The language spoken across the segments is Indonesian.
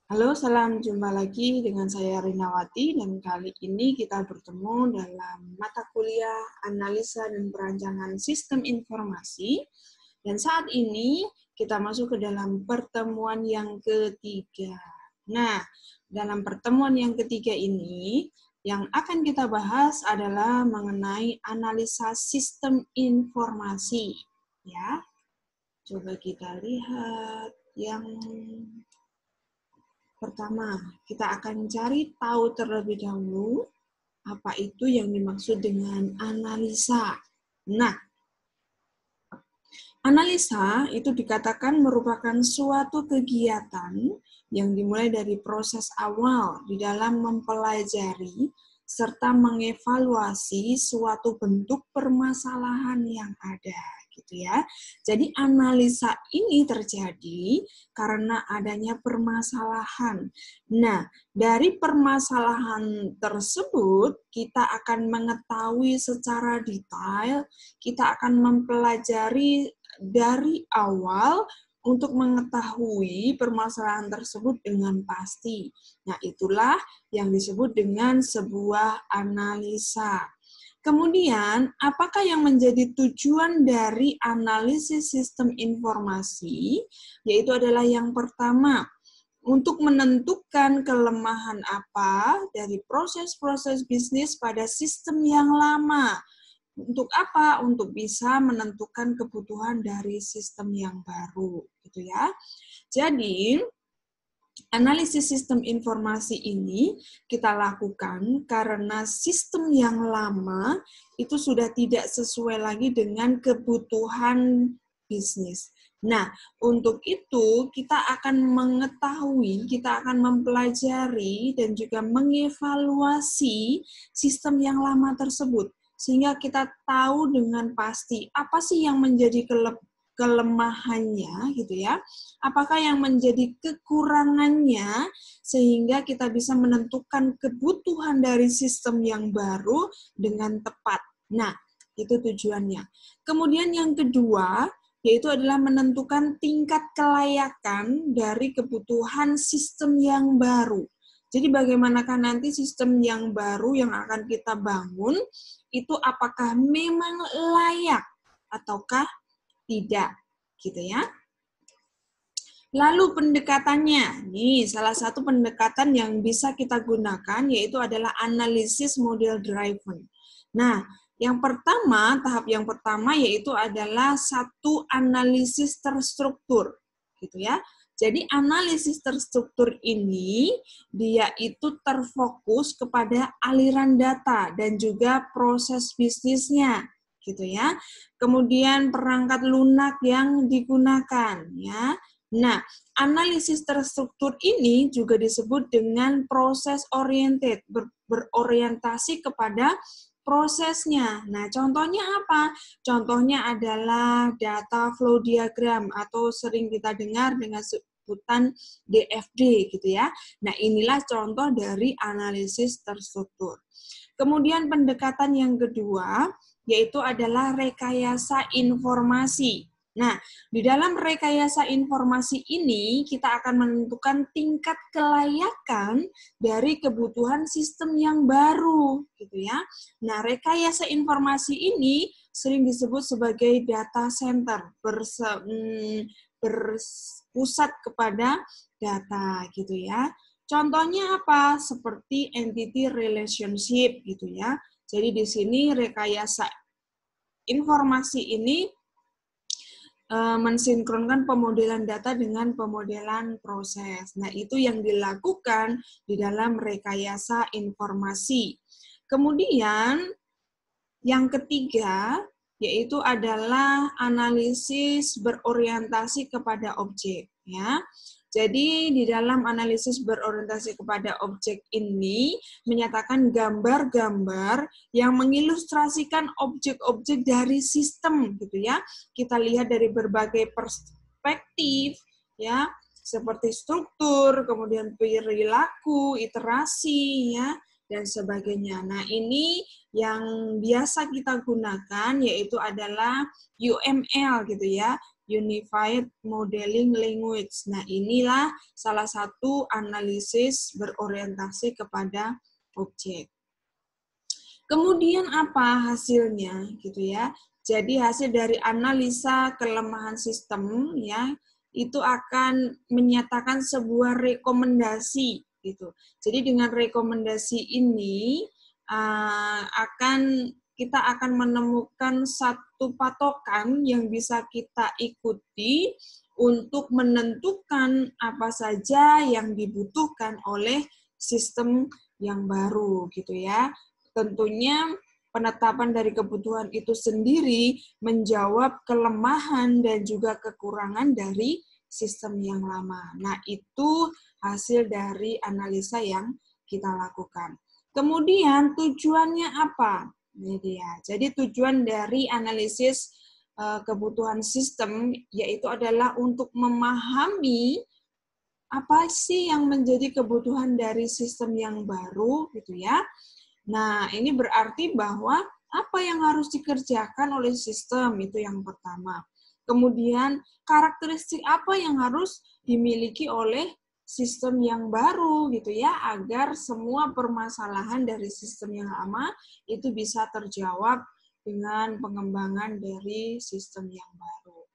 Halo, salam jumpa lagi dengan saya Rinawati dan kali ini kita bertemu dalam mata kuliah Analisa dan Perancangan Sistem Informasi. Dan saat ini kita masuk ke dalam pertemuan yang ketiga. Nah, dalam pertemuan yang ketiga ini yang akan kita bahas adalah mengenai analisa sistem informasi. Ya, coba kita lihat yang pertama, kita akan cari tahu terlebih dahulu apa itu yang dimaksud dengan analisa. Nah, analisa itu dikatakan merupakan suatu kegiatan yang dimulai dari proses awal di dalam mempelajari serta mengevaluasi suatu bentuk permasalahan yang ada, gitu ya. Jadi analisa ini terjadi karena adanya permasalahan. Nah, dari permasalahan tersebut kita akan mengetahui secara detail, kita akan mempelajari dari awal untuk mengetahui permasalahan tersebut dengan pasti. Nah, itulah yang disebut dengan sebuah analisa. Kemudian, apakah yang menjadi tujuan dari analisis sistem informasi? Yaitu adalah yang pertama, untuk menentukan kelemahan apa dari proses-proses bisnis pada sistem yang lama. Untuk apa? Untuk bisa menentukan kebutuhan dari sistem yang baru, gitu ya. Jadi, analisis sistem informasi ini kita lakukan karena sistem yang lama itu sudah tidak sesuai lagi dengan kebutuhan bisnis. Nah, untuk itu kita akan mengetahui, kita akan mempelajari dan juga mengevaluasi sistem yang lama tersebut. Sehingga kita tahu dengan pasti apa sih yang menjadi kelemahannya, gitu ya. Apakah yang menjadi kekurangannya sehingga kita bisa menentukan kebutuhan dari sistem yang baru dengan tepat. Nah, itu tujuannya. Kemudian yang kedua, yaitu adalah menentukan tingkat kelayakan dari kebutuhan sistem yang baru. Jadi bagaimanakah nanti sistem yang baru yang akan kita bangun, itu apakah memang layak ataukah tidak, gitu ya. Lalu pendekatannya, nih salah satu pendekatan yang bisa kita gunakan yaitu adalah analisis model driven. Nah, yang pertama, tahap yang pertama yaitu adalah satu analisis terstruktur, gitu ya. Jadi analisis terstruktur ini dia itu terfokus kepada aliran data dan juga proses bisnisnya, gitu ya. Kemudian perangkat lunak yang digunakan, ya. Nah, analisis terstruktur ini juga disebut dengan proses oriented, berorientasi kepada prosesnya. Nah, contohnya apa? Contohnya adalah data flow diagram atau sering kita dengar dengan sebutan DFD, gitu ya. Nah, inilah contoh dari analisis terstruktur. Kemudian pendekatan yang kedua yaitu adalah rekayasa informasi. Nah, di dalam rekayasa informasi ini, kita akan menentukan tingkat kelayakan dari kebutuhan sistem yang baru, gitu ya. Nah, rekayasa informasi ini sering disebut sebagai data center, berpusat kepada data, gitu ya. Contohnya apa? Seperti entity relationship, gitu ya. Jadi di sini rekayasa informasi ini mensinkronkan pemodelan data dengan pemodelan proses. Nah, itu yang dilakukan di dalam rekayasa informasi. Kemudian, yang ketiga, yaitu adalah analisis berorientasi kepada objek. Ya. Jadi, di dalam analisis berorientasi kepada objek ini menyatakan gambar-gambar yang mengilustrasikan objek-objek dari sistem, gitu ya. Kita lihat dari berbagai perspektif, ya, seperti struktur, kemudian perilaku, iterasi, ya, dan sebagainya. Nah, ini yang biasa kita gunakan yaitu adalah UML, gitu ya. Unified Modeling Language. Nah, inilah salah satu analisis berorientasi kepada objek. Kemudian apa hasilnya gitu ya? Jadi hasil dari analisa kelemahan sistem ya itu akan menyatakan sebuah rekomendasi gitu. Jadi dengan rekomendasi ini kita akan menemukan satu patokan yang bisa kita ikuti untuk menentukan apa saja yang dibutuhkan oleh sistem yang baru gitu ya. Tentunya penetapan dari kebutuhan itu sendiri menjawab kelemahan dan juga kekurangan dari sistem yang lama. Nah, itu hasil dari analisa yang kita lakukan. Kemudian tujuannya apa? Ini dia. Jadi tujuan dari analisis kebutuhan sistem yaitu adalah untuk memahami apa sih yang menjadi kebutuhan dari sistem yang baru gitu ya. Nah, ini berarti bahwa apa yang harus dikerjakan oleh sistem, itu yang pertama. Kemudian, karakteristik apa yang harus dimiliki oleh sistem yang baru, gitu ya, agar semua permasalahan dari sistem yang lama itu bisa terjawab dengan pengembangan dari sistem yang baru.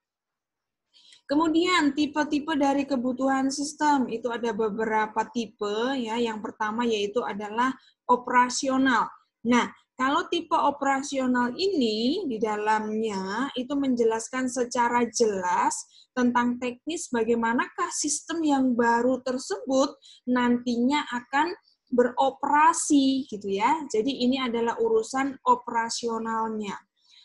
Kemudian tipe-tipe dari kebutuhan sistem itu ada beberapa tipe ya. Yang pertama yaitu adalah operasional. Nah, kalau tipe operasional ini di dalamnya itu menjelaskan secara jelas tentang teknis bagaimanakah sistem yang baru tersebut nantinya akan beroperasi gitu ya. Jadi ini adalah urusan operasionalnya.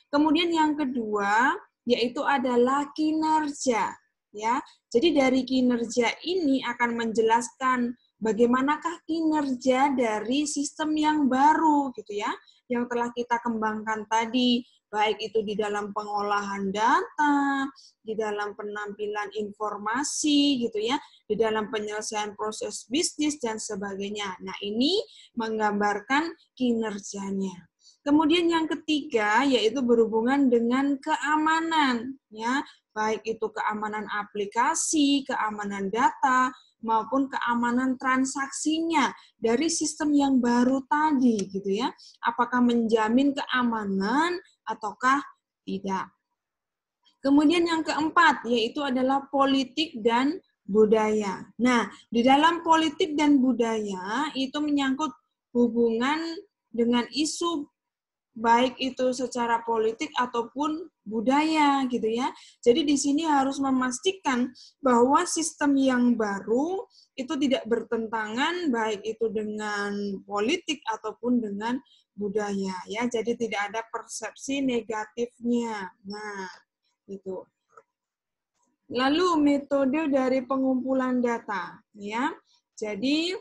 Kemudian yang kedua yaitu adalah kinerja ya. Jadi dari kinerja ini akan menjelaskan bagaimanakah kinerja dari sistem yang baru gitu ya, yang telah kita kembangkan tadi, baik itu di dalam pengolahan data, di dalam penampilan informasi gitu ya, di dalam penyelesaian proses bisnis dan sebagainya. Nah, ini menggambarkan kinerjanya. Kemudian yang ketiga yaitu berhubungan dengan keamanan ya, baik itu keamanan aplikasi, keamanan data maupun keamanan transaksinya dari sistem yang baru tadi gitu ya. Apakah menjamin keamanan ataukah tidak. Kemudian yang keempat yaitu adalah politik dan budaya. Nah, di dalam politik dan budaya itu menyangkut hubungan dengan isu baik itu secara politik ataupun budaya gitu ya. Jadi di sini harus memastikan bahwa sistem yang baru itu tidak bertentangan baik itu dengan politik ataupun dengan budaya ya. Jadi tidak ada persepsi negatifnya. Nah, itu. Lalu metode dari pengumpulan data ya. Jadi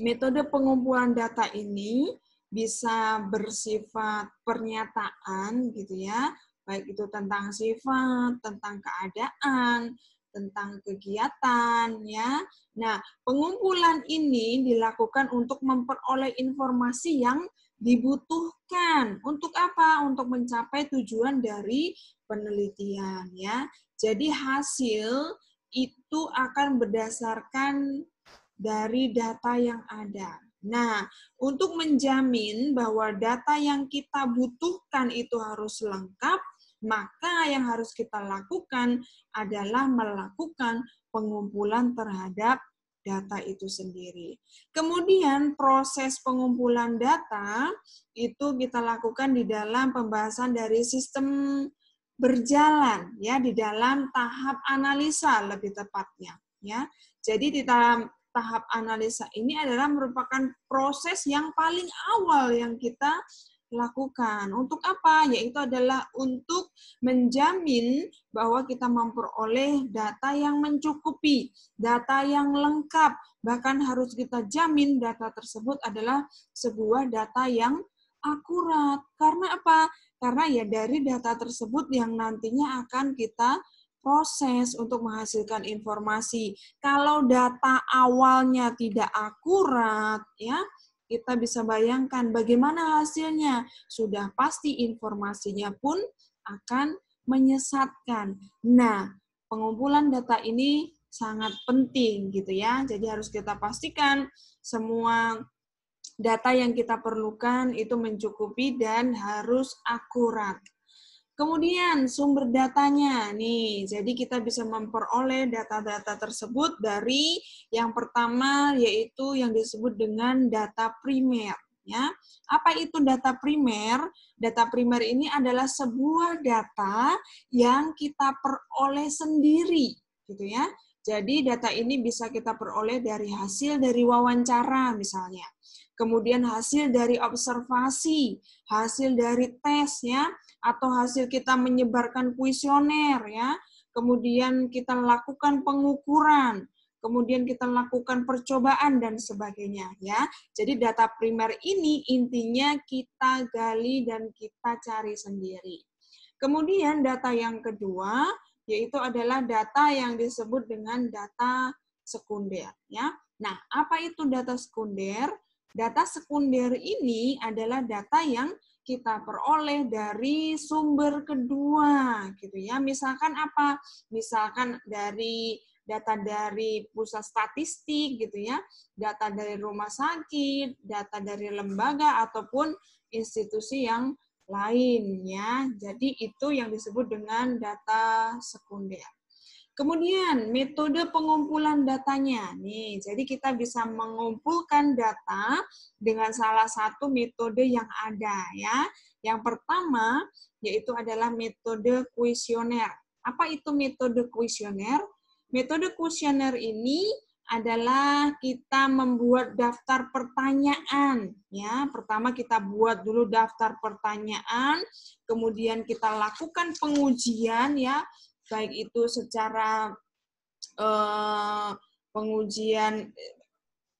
metode pengumpulan data ini bisa bersifat pernyataan gitu ya, baik itu tentang sifat, tentang keadaan, tentang kegiatan ya. Nah, pengumpulan ini dilakukan untuk memperoleh informasi yang dibutuhkan. Untuk apa? Untuk mencapai tujuan dari penelitian ya. Jadi hasil itu akan berdasarkan dari data yang ada. Nah, untuk menjamin bahwa data yang kita butuhkan itu harus lengkap, maka yang harus kita lakukan adalah melakukan pengumpulan terhadap data itu sendiri. Kemudian proses pengumpulan data itu kita lakukan di dalam pembahasan dari sistem berjalan ya, di dalam tahap analisa lebih tepatnya ya. Jadi di dalam tahap analisa ini adalah merupakan proses yang paling awal yang kita lakukan. Untuk apa? Yaitu adalah untuk menjamin bahwa kita memperoleh data yang mencukupi, data yang lengkap. Bahkan harus kita jamin data tersebut adalah sebuah data yang akurat. Karena apa? Karena ya dari data tersebut yang nantinya akan kita proses untuk menghasilkan informasi. Kalau data awalnya tidak akurat, ya, kita bisa bayangkan bagaimana hasilnya. Sudah pasti informasinya pun akan menyesatkan. Nah, pengumpulan data ini sangat penting gitu ya. Jadi harus kita pastikan semua data yang kita perlukan itu mencukupi dan harus akurat. Kemudian sumber datanya nih, jadi kita bisa memperoleh data-data tersebut dari yang pertama yaitu yang disebut dengan data primer. Ya, apa itu data primer? Data primer ini adalah sebuah data yang kita peroleh sendiri, gitu ya. Jadi data ini bisa kita peroleh dari hasil dari wawancara misalnya, kemudian hasil dari observasi, hasil dari tes ya, atau hasil kita menyebarkan kuesioner ya, kemudian kita lakukan pengukuran, kemudian kita lakukan percobaan dan sebagainya ya. Jadi data primer ini intinya kita gali dan kita cari sendiri. Kemudian data yang kedua yaitu adalah data yang disebut dengan data sekunder ya. Nah, apa itu data sekunder? Data sekunder ini adalah data yang kita peroleh dari sumber kedua gitu ya. Misalkan apa? Misalkan dari data dari pusat statistik gitu ya, data dari rumah sakit, data dari lembaga ataupun institusi yang lain ya. Jadi itu yang disebut dengan data sekunder. Kemudian metode pengumpulan datanya. Nih, jadi kita bisa mengumpulkan data dengan salah satu metode yang ada ya. Yang pertama yaitu adalah metode kuesioner. Apa itu metode kuesioner? Metode kuesioner ini adalah kita membuat daftar pertanyaan ya. Pertama kita buat dulu daftar pertanyaan, kemudian kita lakukan pengujian ya, baik itu secara pengujian,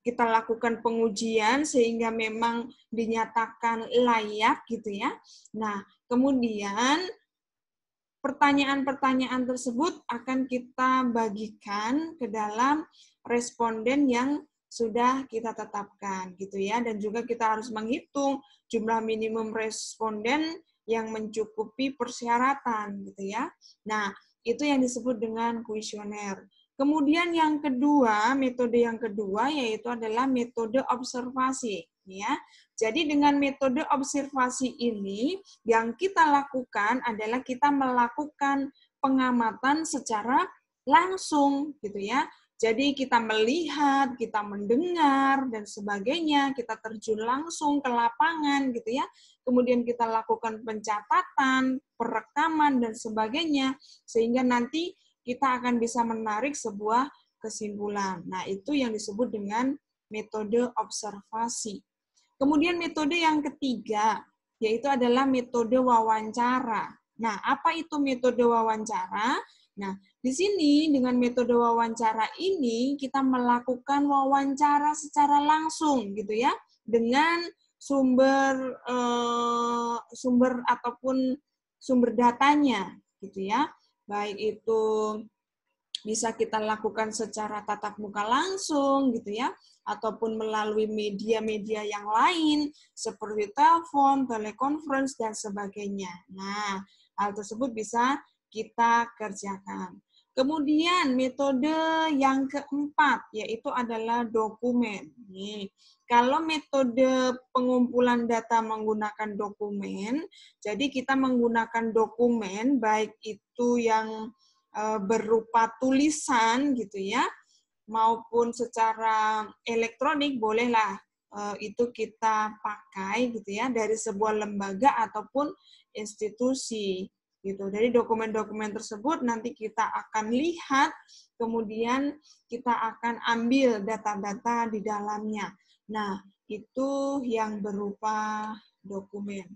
kita lakukan pengujian sehingga memang dinyatakan layak gitu ya. Nah, kemudian pertanyaan-pertanyaan tersebut akan kita bagikan ke dalam responden yang sudah kita tetapkan gitu ya, dan juga kita harus menghitung jumlah minimum responden yang mencukupi persyaratan gitu ya. Nah, itu yang disebut dengan kuesioner. Kemudian yang kedua, metode yang kedua yaitu adalah metode observasi ya. Jadi dengan metode observasi ini yang kita lakukan adalah kita melakukan pengamatan secara langsung gitu ya. Jadi kita melihat, kita mendengar dan sebagainya, kita terjun langsung ke lapangan gitu ya. Kemudian kita lakukan pencatatan, perekaman dan sebagainya sehingga nanti kita akan bisa menarik sebuah kesimpulan. Nah, itu yang disebut dengan metode observasi. Kemudian metode yang ketiga, yaitu adalah metode wawancara. Nah, apa itu metode wawancara? Nah, di sini dengan metode wawancara ini kita melakukan wawancara secara langsung gitu ya, dengan sumber ataupun sumber datanya gitu ya. Baik itu bisa kita lakukan secara tatap muka langsung gitu ya, ataupun melalui media-media yang lain seperti telepon, telekonferensi dan sebagainya. Nah, hal tersebut bisa kita kerjakan. Kemudian metode yang keempat yaitu adalah dokumen. Nih, kalau metode pengumpulan data menggunakan dokumen, jadi kita menggunakan dokumen baik itu yang berupa tulisan gitu ya, maupun secara elektronik bolehlah itu kita pakai gitu ya dari sebuah lembaga ataupun institusi gitu. Dari dokumen-dokumen tersebut nanti kita akan lihat, kemudian kita akan ambil data-data di dalamnya. Nah, itu yang berupa dokumen.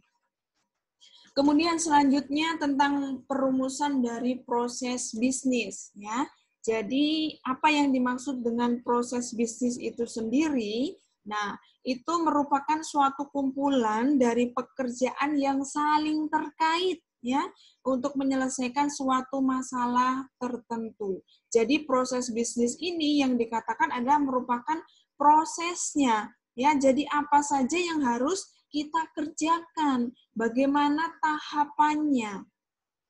Kemudian selanjutnya tentang perumusan dari proses bisnis ya. Jadi apa yang dimaksud dengan proses bisnis itu sendiri? Nah, itu merupakan suatu kumpulan dari pekerjaan yang saling terkait ya untuk menyelesaikan suatu masalah tertentu. Jadi proses bisnis ini yang dikatakan adalah merupakan prosesnya ya. Jadi apa saja yang harus kita kerjakan, bagaimana tahapannya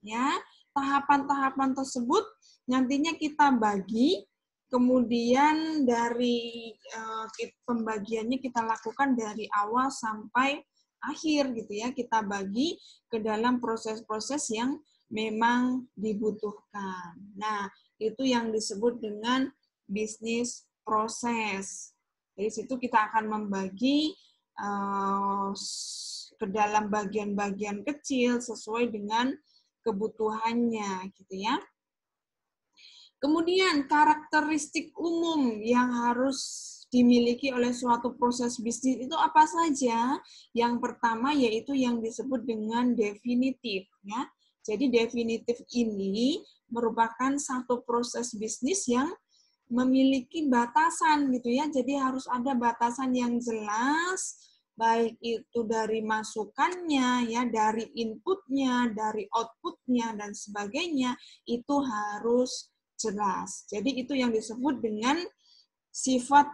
ya. Tahapan-tahapan tersebut nantinya kita bagi, kemudian dari pembagiannya kita lakukan dari awal sampai akhir gitu ya. Kita bagi ke dalam proses-proses yang memang dibutuhkan. Nah, itu yang disebut dengan bisnis proses. Dari situ kita akan membagi ke dalam bagian-bagian kecil sesuai dengan kebutuhannya, gitu ya. Kemudian karakteristik umum yang harus dimiliki oleh suatu proses bisnis itu apa saja? Yang pertama yaitu yang disebut dengan definitif, ya. Jadi definitif ini merupakan satu proses bisnis yang memiliki batasan gitu ya. Jadi harus ada batasan yang jelas, baik itu dari masukannya ya, dari inputnya, dari outputnya dan sebagainya, itu harus jelas. Jadi itu yang disebut dengan sifat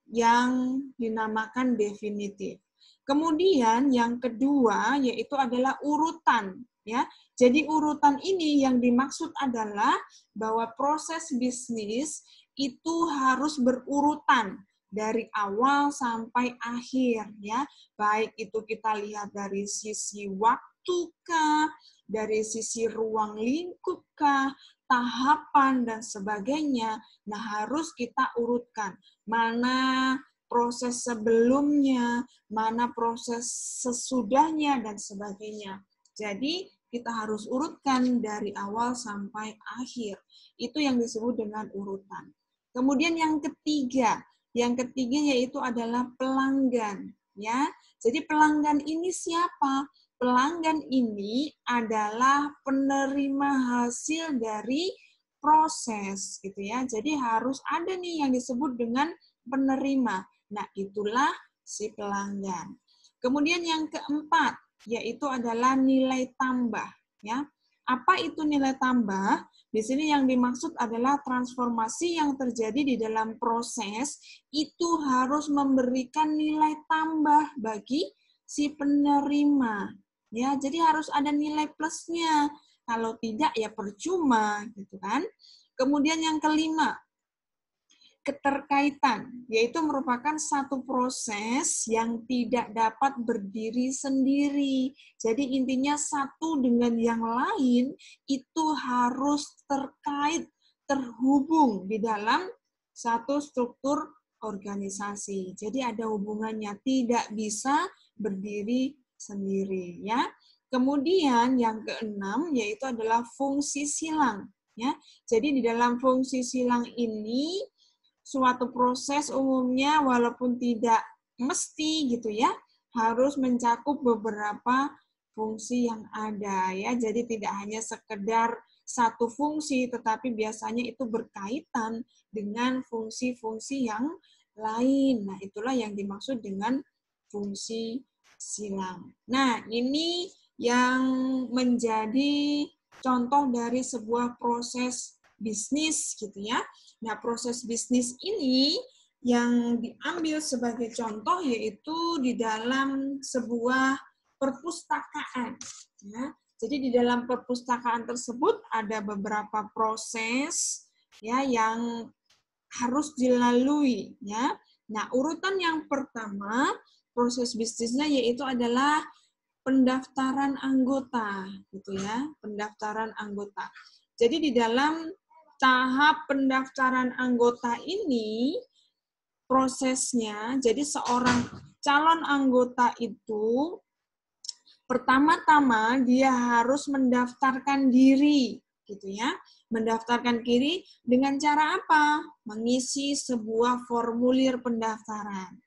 yang dinamakan definitif. Kemudian yang kedua yaitu adalah urutan, ya. Jadi urutan ini yang dimaksud adalah bahwa proses bisnis itu harus berurutan dari awal sampai akhir, ya. Baik itu kita lihat dari sisi waktukah, dari sisi ruang lingkupkah, tahapan dan sebagainya. Nah, harus kita urutkan mana proses sebelumnya, mana proses sesudahnya dan sebagainya. Jadi kita harus urutkan dari awal sampai akhir. Itu yang disebut dengan urutan. Kemudian yang ketiga yaitu adalah pelanggan, ya. Jadi pelanggan ini siapa? Pelanggan ini adalah penerima hasil dari proses, gitu ya. Jadi harus ada nih yang disebut dengan penerima. Nah, itulah si pelanggan. Kemudian yang keempat yaitu adalah nilai tambah, ya. Apa itu nilai tambah? Di sini yang dimaksud adalah transformasi yang terjadi di dalam proses itu harus memberikan nilai tambah bagi si penerima. Ya, jadi harus ada nilai plusnya. Kalau tidak ya percuma, gitu kan. Kemudian yang kelima, keterkaitan, yaitu merupakan satu proses yang tidak dapat berdiri sendiri. Jadi intinya satu dengan yang lain itu harus terkait, terhubung di dalam satu struktur organisasi. Jadi ada hubungannya, tidak bisa berdiri sendiri, ya. Kemudian yang keenam yaitu adalah fungsi silang, ya. Jadi di dalam fungsi silang ini suatu proses umumnya walaupun tidak mesti gitu ya, harus mencakup beberapa fungsi yang ada ya. Jadi tidak hanya sekedar satu fungsi, tetapi biasanya itu berkaitan dengan fungsi-fungsi yang lain. Nah, itulah yang dimaksud dengan fungsi silang. Nah, ini yang menjadi contoh dari sebuah proses bisnis gitu ya. Nah, proses bisnis ini yang diambil sebagai contoh yaitu di dalam sebuah perpustakaan. Ya. Jadi di dalam perpustakaan tersebut ada beberapa proses ya yang harus dilalui. Ya. Nah, urutan yang pertama proses bisnisnya yaitu adalah pendaftaran anggota, gitu ya, pendaftaran anggota. Jadi di dalam tahap pendaftaran anggota ini prosesnya, jadi seorang calon anggota itu pertama-tama dia harus mendaftarkan diri, gitu ya. Mendaftarkan diri dengan cara apa? Mengisi sebuah formulir pendaftaran.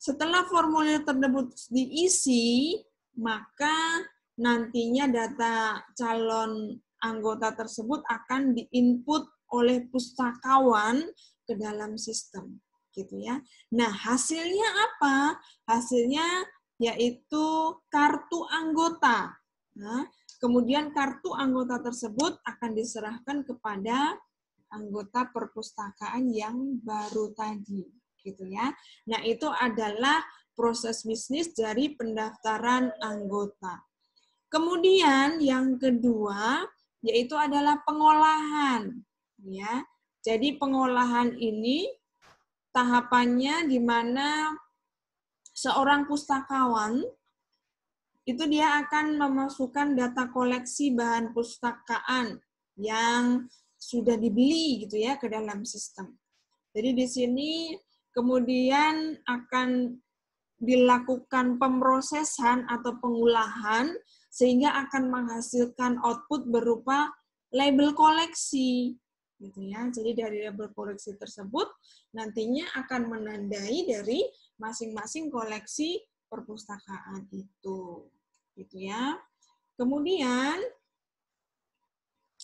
Setelah formulir tersebut diisi, maka nantinya data calon anggota tersebut akan diinput oleh pustakawan ke dalam sistem, gitu ya. Nah, hasilnya apa? Hasilnya yaitu kartu anggota. Nah, kemudian kartu anggota tersebut akan diserahkan kepada anggota perpustakaan yang baru tadi, gitu ya. Nah, itu adalah proses bisnis dari pendaftaran anggota. Kemudian yang kedua yaitu adalah pengolahan, ya. Jadi pengolahan ini tahapannya di mana seorang pustakawan itu dia akan memasukkan data koleksi bahan pustakaan yang sudah dibeli gitu ya ke dalam sistem. Jadi di sini kemudian akan dilakukan pemrosesan atau pengolahan sehingga akan menghasilkan output berupa label koleksi gitu ya. Jadi dari label koleksi tersebut nantinya akan menandai dari masing-masing koleksi perpustakaan itu gitu ya. Kemudian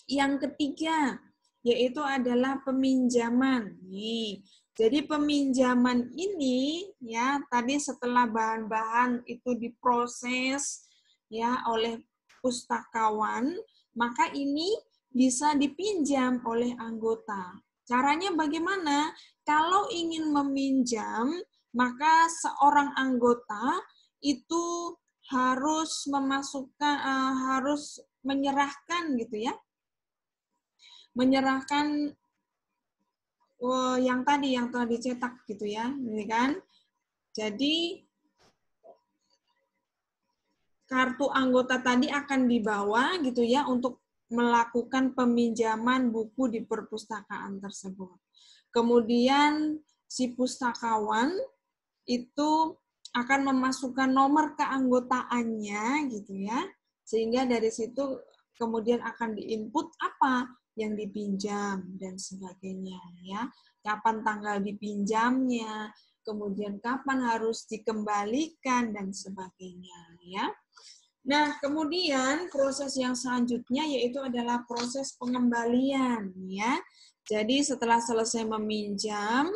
yang ketiga yaitu adalah peminjaman. Nih, jadi peminjaman ini ya tadi setelah bahan-bahan itu diproses ya oleh pustakawan, maka ini bisa dipinjam oleh anggota. Caranya bagaimana? Kalau ingin meminjam, maka seorang anggota itu harus memasukkan harus menyerahkan gitu ya. Menyerahkan yang tadi yang telah dicetak gitu ya, ini kan. Jadi kartu anggota tadi akan dibawa gitu ya untuk melakukan peminjaman buku di perpustakaan tersebut. Kemudian si pustakawan itu akan memasukkan nomor keanggotaannya gitu ya. Sehingga dari situ kemudian akan diinput apa yang dipinjam dan sebagainya ya. Kapan tanggal dipinjamnya, kemudian kapan harus dikembalikan dan sebagainya ya. Nah, kemudian proses yang selanjutnya yaitu adalah proses pengembalian ya. Jadi setelah selesai meminjam,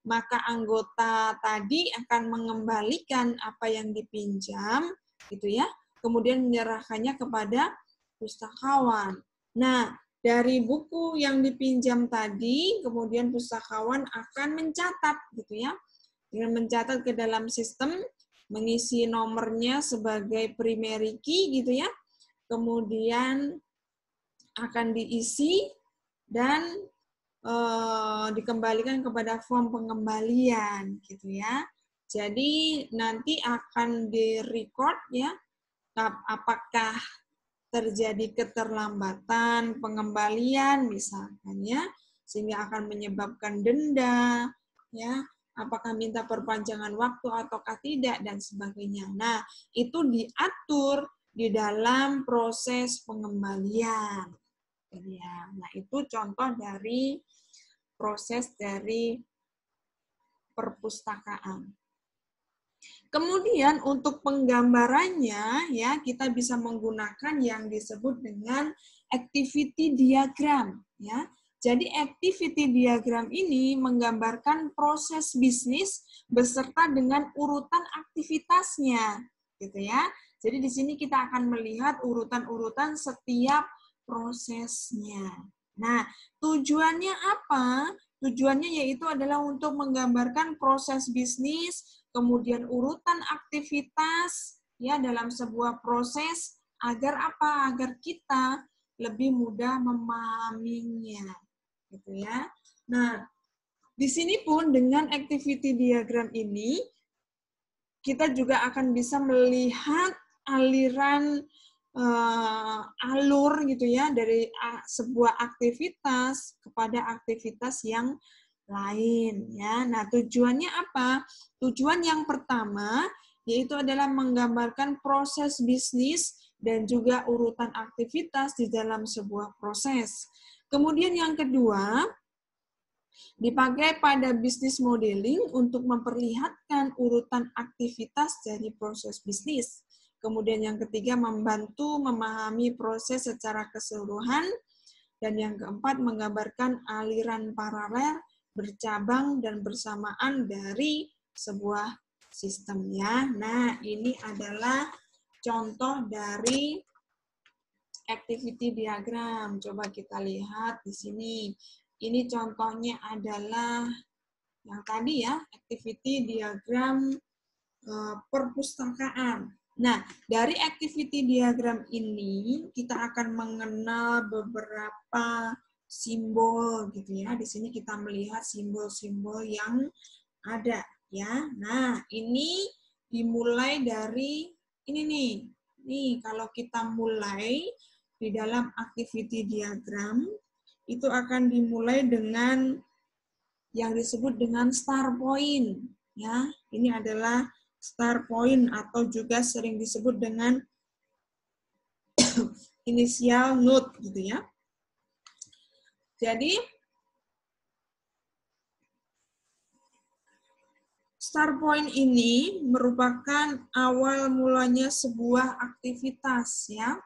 maka anggota tadi akan mengembalikan apa yang dipinjam gitu ya. Kemudian menyerahkannya kepada pustakawan. Nah, dari buku yang dipinjam tadi, kemudian pustakawan akan mencatat gitu ya. Dengan mencatat ke dalam sistem, mengisi nomornya sebagai primary key gitu ya. Kemudian akan diisi dan dikembalikan kepada form pengembalian gitu ya. Jadi nanti akan di-record ya apakah terjadi keterlambatan pengembalian misalkan ya, sehingga akan menyebabkan denda ya, apakah minta perpanjangan waktu ataukah tidak dan sebagainya. Nah, itu diatur di dalam proses pengembalian. Ya, nah itu contoh dari proses dari perpustakaan. Kemudian untuk penggambarannya ya kita bisa menggunakan yang disebut dengan activity diagram ya. Jadi activity diagram ini menggambarkan proses bisnis beserta dengan urutan aktivitasnya gitu ya. Jadi di sini kita akan melihat urutan-urutan setiap prosesnya. Nah, tujuannya apa? Tujuannya yaitu adalah untuk menggambarkan proses bisnis, kemudian urutan aktivitas ya dalam sebuah proses agar apa? Agar kita lebih mudah memahaminya, gitu ya. Nah, di sini pun dengan activity diagram ini kita juga akan bisa melihat aliran alur gitu ya dari sebuah aktivitas kepada aktivitas yang lain ya. Nah, tujuannya apa? Tujuan yang pertama yaitu adalah menggambarkan proses bisnis dan juga urutan aktivitas di dalam sebuah proses. Kemudian yang kedua, dipakai pada bisnis modeling untuk memperlihatkan urutan aktivitas dari proses bisnis. Kemudian yang ketiga, membantu memahami proses secara keseluruhan. Dan yang keempat, menggambarkan aliran paralel, bercabang, dan bersamaan dari sebuah sistem ya. Nah, ini adalah contoh dari activity diagram. Coba kita lihat di sini. Ini contohnya adalah yang tadi ya, activity diagram perpustakaan. Nah, dari activity diagram ini kita akan mengenal beberapa simbol gitu ya. Di sini kita melihat simbol-simbol yang ada ya. Nah, ini dimulai dari ini nih. Nih, kalau kita mulai di dalam activity diagram itu akan dimulai dengan yang disebut dengan star point ya. Ini adalah star point atau juga sering disebut dengan inisial node gitu ya. Jadi star point ini merupakan awal mulanya sebuah aktivitas ya.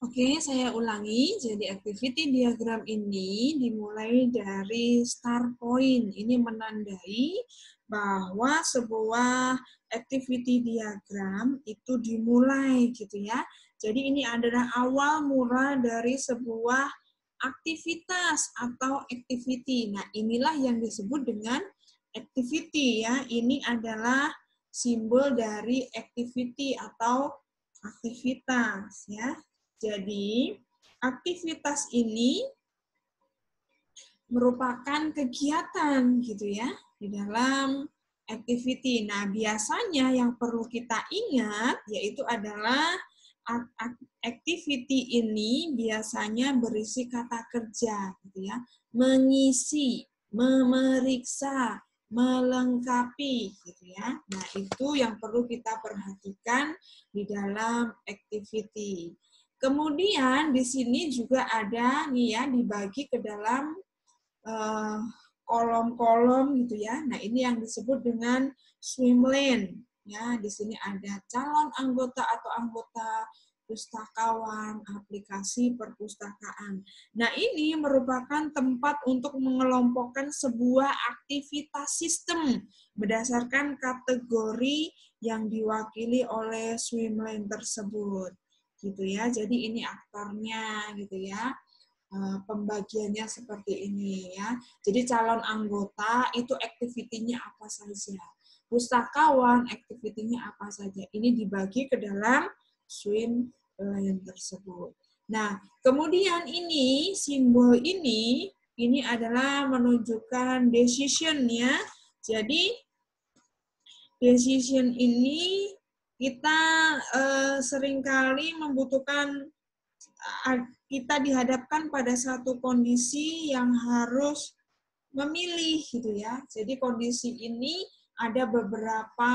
Oke, saya ulangi. Jadi activity diagram ini dimulai dari start point. Ini menandai bahwa sebuah activity diagram itu dimulai gitu ya. Jadi ini adalah awal mula dari sebuah aktivitas atau activity. Nah, inilah yang disebut dengan activity ya. Ini adalah simbol dari activity atau aktivitas ya. Jadi, aktivitas ini merupakan kegiatan gitu ya di dalam activity. Nah, biasanya yang perlu kita ingat yaitu adalah activity ini biasanya berisi kata kerja gitu ya. Mengisi, memeriksa, melengkapi gitu ya. Nah, itu yang perlu kita perhatikan di dalam activity. Kemudian di sini juga ada nih ya dibagi ke dalam kolom-kolom gitu ya. Nah, ini yang disebut dengan swim lane. Ya, di sini ada calon anggota atau anggota pustakawan, aplikasi perpustakaan. Nah, ini merupakan tempat untuk mengelompokkan sebuah aktivitas sistem berdasarkan kategori yang diwakili oleh swim lane tersebut. Gitu ya. Jadi ini aktornya gitu ya. Pembagiannya seperti ini ya. Jadi calon anggota itu aktivitinya apa saja. Pustakawan aktivitinya apa saja. Ini dibagi ke dalam swim lane tersebut. Nah, kemudian ini simbol ini adalah menunjukkan decision ya. Jadi decision ini kita seringkali membutuhkan kita dihadapkan pada satu kondisi yang harus memilih gitu ya. Jadi kondisi ini ada beberapa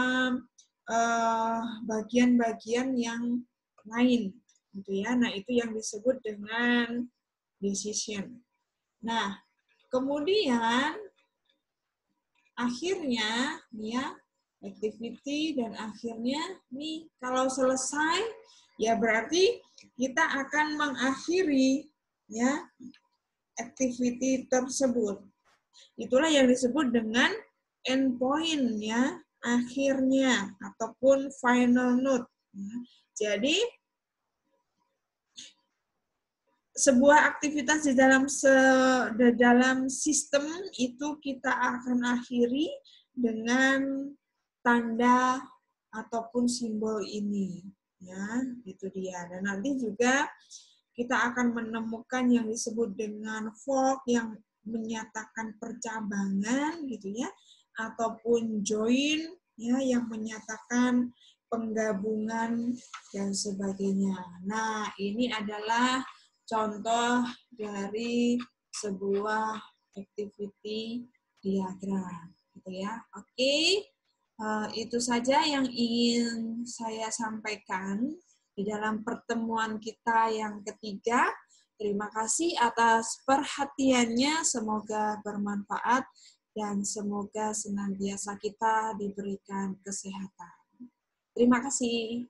bagian-bagian yang lain gitu ya. Nah, itu yang disebut dengan decision. Nah, kemudian akhirnya nih ya activity dan akhirnya nih kalau selesai ya berarti kita akan mengakhiri ya activity tersebut. Itulah yang disebut dengan endpoint ya, akhirnya ataupun final note. Jadi sebuah aktivitas di dalam sistem itu kita akan akhiri dengan tanda ataupun simbol ini ya, itu dia. Dan nanti juga kita akan menemukan yang disebut dengan fork yang menyatakan percabangan gitu ya, ataupun join ya yang menyatakan penggabungan dan sebagainya. Nah, ini adalah contoh dari sebuah activity diagram gitu ya. Oke. Itu saja yang ingin saya sampaikan di dalam pertemuan kita yang ketiga. Terima kasih atas perhatiannya, semoga bermanfaat dan semoga senantiasa kita diberikan kesehatan. Terima kasih.